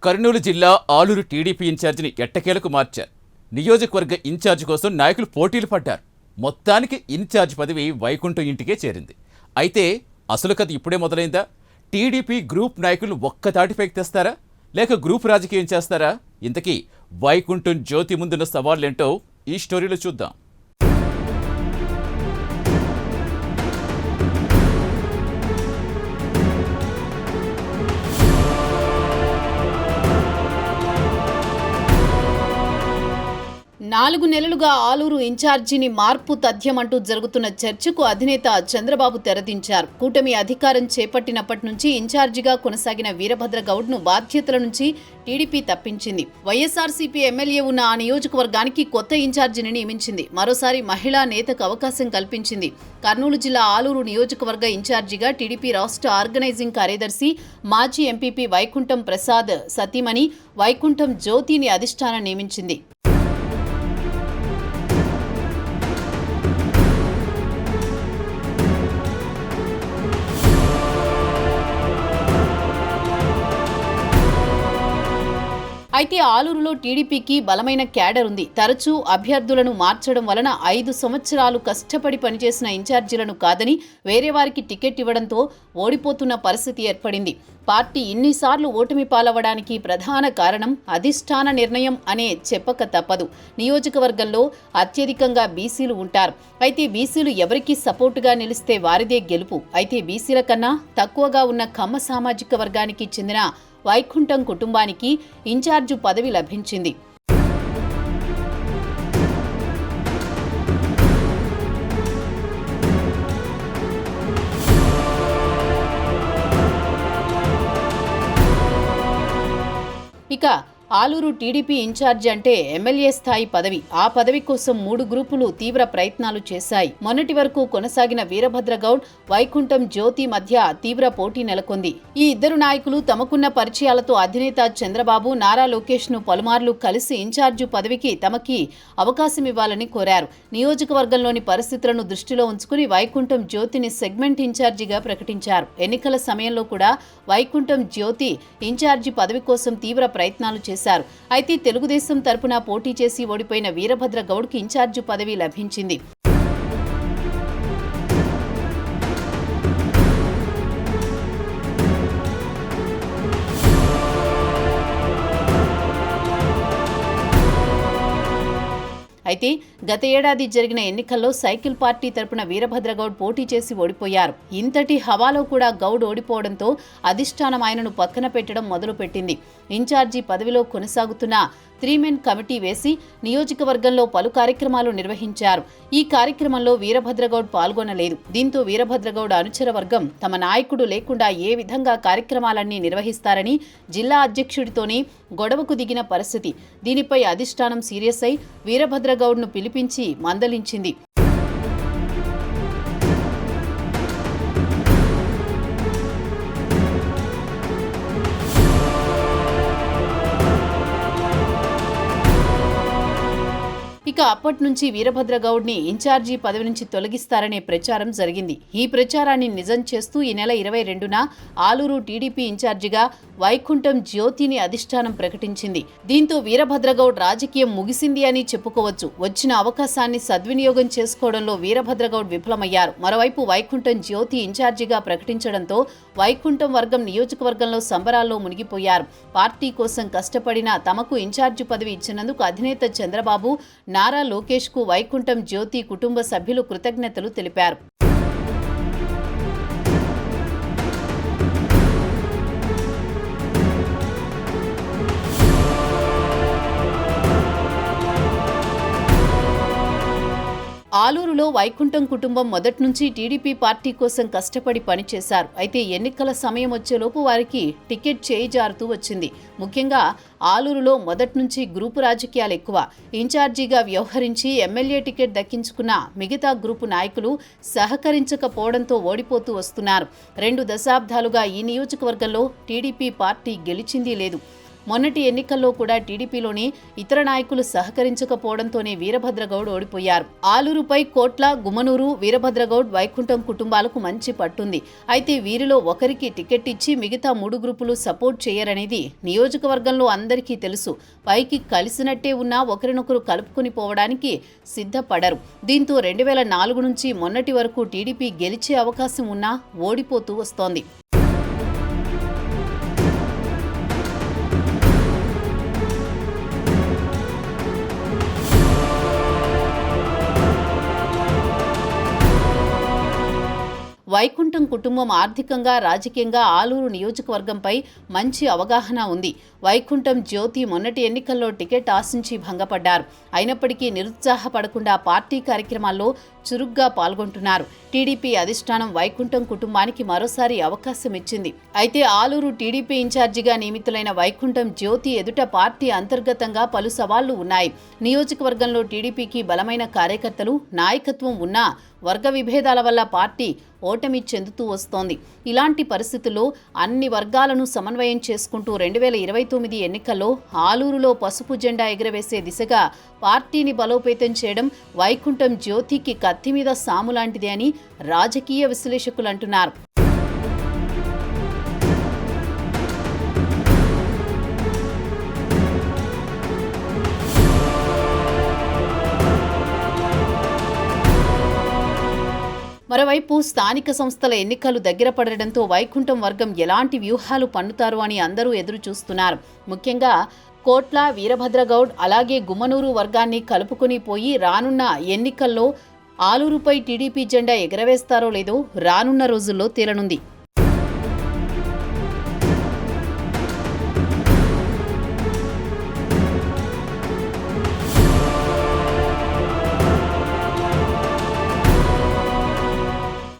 కర్నూలు జిల్లా ఆలూరు టీడీపీ ఇన్ఛార్జిని ఎట్టకేలకు మార్చారు. నియోజకవర్గ ఇన్ఛార్జి కోసం నాయకులు పోటీలు పడ్డారు. మొత్తానికి ఇన్ఛార్జ్ పదవి వైకుంఠం ఇంటికే చేరింది. అయితే అసలు కథ ఇప్పుడే మొదలైందా? టీడీపీ గ్రూప్ నాయకులు ఒక్కతాటిపైకి తెస్తారా, లేక గ్రూప్ రాజకీయం చేస్తారా? ఇంతకీ వైకుంఠం జ్యోతి ముందున్న సవాళ్ళేంటో ఈ స్టోరీలో చూద్దాం. నాలుగు నెలలుగా ఆలూరు ఇన్ఛార్జిని మార్పు తథ్యమంటూ జరుగుతున్న చర్చకు అధినేత చంద్రబాబు తెరదించారు. కూటమి అధికారం చేపట్టినప్పటి నుంచి ఇన్ఛార్జిగా కొనసాగిన వీరభద్ర గౌడ్ను బాధ్యతల నుంచి టీడీపీ తప్పించింది. వైఎస్ఆర్సీపీ ఎమ్మెల్యే ఉన్న ఆ నియోజకవర్గానికి కొత్త ఇన్ఛార్జిని నియమించింది. మరోసారి మహిళా నేతకు అవకాశం కల్పించింది. కర్నూలు జిల్లా ఆలూరు నియోజకవర్గ ఇన్ఛార్జిగా టీడీపీ రాష్ట్ర ఆర్గనైజింగ్ కార్యదర్శి మాజీ ఎంపీపీ వైకుంఠం ప్రసాద్ సతీమణి వైకుంఠం జ్యోతిని అధిష్టానం నియమించింది. అయితే ఆలూరులో టీడీపీకి బలమైన క్యాడర్ ఉంది. తరచూ అభ్యర్థులను మార్చడం వలన 5 సంవత్సరాలు కష్టపడి పనిచేసిన ఇన్ఛార్జీలను కాదని వేరే వారికి టికెట్ ఇవ్వడంతో ఓడిపోతున్న పరిస్థితి ఏర్పడింది. పార్టీ ఇన్నిసార్లు ఓటమి పాలవడానికి ప్రధాన కారణం అధిష్టాన నిర్ణయం అనే చెప్పక తప్పదు. నియోజకవర్గంలో అత్యధికంగా బీసీలు ఉంటారు. అయితే బీసీలు ఎవరికి సపోర్టుగా నిలిస్తే వారిదే గెలుపు. అయితే బీసీల కన్నా తక్కువగా ఉన్న కమ్మ సామాజిక వర్గానికి చెందిన వైకుంఠం కుటుంబానికి ఇన్ఛార్జు పదవి లభించింది. ఇక ఆలూరు టీడీపీ ఇన్ఛార్జి అంటే ఎమ్మెల్యే స్థాయి పదవి. ఆ పదవి కోసం 3 గ్రూపులు తీవ్ర ప్రయత్నాలు చేశాయి. మొన్నటి వరకు కొనసాగిన వీరభద్ర గౌడ్, వైకుంఠం జ్యోతి మధ్య తీవ్ర పోటీ నెలకొంది. ఈ ఇద్దరు నాయకులు తమకున్న పరిచయాలతో అధినేత చంద్రబాబు, నారా లోకేష్ ను పలుమార్లు కలిసి ఇన్ఛార్జి పదవికి తమకి అవకాశం ఇవ్వాలని కోరారు. నియోజకవర్గంలోని పరిస్థితులను దృష్టిలో ఉంచుకుని వైకుంఠం జ్యోతిని సెగ్మెంట్ ఇన్ఛార్జిగా ప్రకటించారు. ఎన్నికల సమయంలో కూడా వైకుంఠం జ్యోతి ఇన్ఛార్జి పదవి కోసం తీవ్ర ప్రయత్నాలు చేశారు. అయితే తెలుగుదేశం తరపున పోటీ చేసి ఓడిపోయిన వీరభద్ర గౌడ్కి ఇన్ఛార్జి పదవి లభించింది. అయితే గత ఏడాది జరిగిన ఎన్నికల్లో సైకిల్ పార్టీ తరపున వీరభద్రగౌడ్ పోటీ చేసి ఓడిపోయారు. ఇంతటి హవాలో కూడా గౌడ్ ఓడిపోవడంతో అధిష్టానం ఆయనను పక్కన పెట్టడం మొదలుపెట్టింది. ఇన్ఛార్జి పదవిలో కొనసాగుతున్న 3-మెన్ కమిటీ వేసి నియోజకవర్గంలో పలు కార్యక్రమాలు నిర్వహించారు. ఈ కార్యక్రమంలో వీరభద్రగౌడ్ పాల్గొనలేదు. దీంతో వీరభద్రగౌడ్ అనుచర వర్గం తమ నాయకుడు లేకుండా ఏ విధంగా కార్యక్రమాలన్నీ నిర్వహిస్తారని జిల్లా అధ్యక్షుడితోనే గొడవకు దిగిన పరిస్థితి. దీనిపై అధిష్టానం సీరియస్ అయి వీరభద్రగౌడ్ను పిలిపించి మందలించింది. ఇక అప్పటి నుంచి వీరభద్రగౌడ్ని ఇన్ఛార్జి పదవి నుంచి తొలగిస్తారనే ప్రచారం జరిగింది. ఈ ప్రచారాన్ని నిజం చేస్తూ ఈ నెల 22న ఆలూరు టీడీపీ ఇన్ఛార్జిగా వైకుంఠం జ్యోతిని అధిష్టానం ప్రకటించింది. దీంతో వీరభద్రగౌడ్ రాజకీయం ముగిసింది అని చెప్పుకోవచ్చు. వచ్చిన అవకాశాన్ని సద్వినియోగం చేసుకోవడంలో వీరభద్రగౌడ్ విఫలమయ్యారు. మరోవైపు వైకుంఠం జ్యోతి ఇన్ఛార్జిగా ప్రకటించడంతో వైకుంఠం వర్గం నియోజకవర్గంలో సంబరాల్లో మునిగిపోయారు. పార్టీ కోసం కష్టపడిన తమకు ఇన్ఛార్జి పదవి ఇచ్చినందుకు అధినేత చంద్రబాబు, నారా లోకేష్ కు వైకుంఠం జ్యోతి కుటుంబ సభ్యులు కృతజ్ఞతలు తెలిపారు. ఆలూరులో వైకుంఠం కుటుంబం మొదటి నుంచి టీడీపీ పార్టీ కోసం కష్టపడి పనిచేశారు. అయితే ఎన్నికల సమయం వచ్చేలోపు వారికి టికెట్ చేయి జారుతూ వచ్చింది. ముఖ్యంగా ఆలూరులో మొదటి నుంచి గ్రూపు రాజకీయాలు ఎక్కువ. ఇన్ఛార్జిగా వ్యవహరించి ఎమ్మెల్యే టికెట్ దక్కించుకున్న మిగతా గ్రూపు నాయకులు సహకరించకపోవడంతో ఓడిపోతూ వస్తున్నారు. 2 దశాబ్దాలుగా ఈ నియోజకవర్గంలో టీడీపీ పార్టీ గెలిచింది లేదు. మొన్నటి ఎన్నికల్లో కూడా టీడీపీలోని ఇతర నాయకులు సహకరించకపోవడంతోనే వీరభద్రగౌడ్ ఓడిపోయారు. ఆలూరుపై కోట్ల, గుమ్మనూరు, వీరభద్రగౌడ్, వైకుంఠం కుటుంబాలకు మంచి పట్టుంది. అయితే వీరిలో ఒకరికి టికెట్ ఇచ్చి మిగతా 3 గ్రూపులు సపోర్ట్ చేయరనేది నియోజకవర్గంలో అందరికీ తెలుసు. పైకి కలిసినట్టే ఉన్నా ఒకరినొకరు కలుపుకుని పోవడానికి సిద్ధపడరు. దీంతో 2004 నుంచి మొన్నటి వరకు టీడీపీ గెలిచే అవకాశం ఉన్నా ఓడిపోతూ వస్తోంది. వైకుంఠం కుటుంబం ఆర్థికంగా, రాజకీయంగా ఆలూరు నియోజకవర్గంపై మంచి అవగాహన ఉంది. వైకుంఠం జ్యోతి మొన్నటి ఎన్నికల్లో టికెట్ ఆశించి భంగపడ్డారు. అయినప్పటికీ నిరుత్సాహపడకుండా పార్టీ కార్యక్రమాల్లో చురుగ్గా పాల్గొంటున్నారు. టీడీపీ అధిష్టానం వైకుంఠం కుటుంబానికి మరోసారి అవకాశం ఇచ్చింది. అయితే ఆలూరు టీడీపీ ఇన్ఛార్జిగా నియమితులైన వైకుంఠం జ్యోతి ఎదుట పార్టీ అంతర్గతంగా పలు సవాళ్లు ఉన్నాయి. నియోజకవర్గంలో టీడీపీకి బలమైన కార్యకర్తలు, నాయకత్వం ఉన్నా వర్గ విభేదాల వల్ల పార్టీ ఓటమి చెందుతూ వస్తోంది. ఇలాంటి పరిస్థితుల్లో అన్ని వర్గాలను సమన్వయం చేసుకుంటూ 2029 ఎన్నికల్లో ఆలూరులో పసుపు జెండా ఎగురవేసే దిశగా పార్టీని బలోపేతం చేయడం వైకుంఠం జ్యోతికి కత్తి మీద సాము లాంటిదే అని రాజకీయ విశ్లేషకులు అంటున్నారు. మరోవైపు స్థానిక సంస్థల ఎన్నికలు దగ్గర పడడంతో వైకుంఠం వర్గం ఎలాంటి వ్యూహాలు పన్నుతారు అని అందరూ ఎదురు చూస్తున్నారు. ముఖ్యంగా కోట్ల, వీరభద్రగౌడ్ అలాగే గుమ్మనూరు వర్గాన్ని కలుపుకొని పోయి రానున్న ఎన్నికల్లో ఆలూరుపై టీడీపీ జెండా ఎగరవేస్తారో లేదో రానున్న రోజుల్లో తేలనుంది.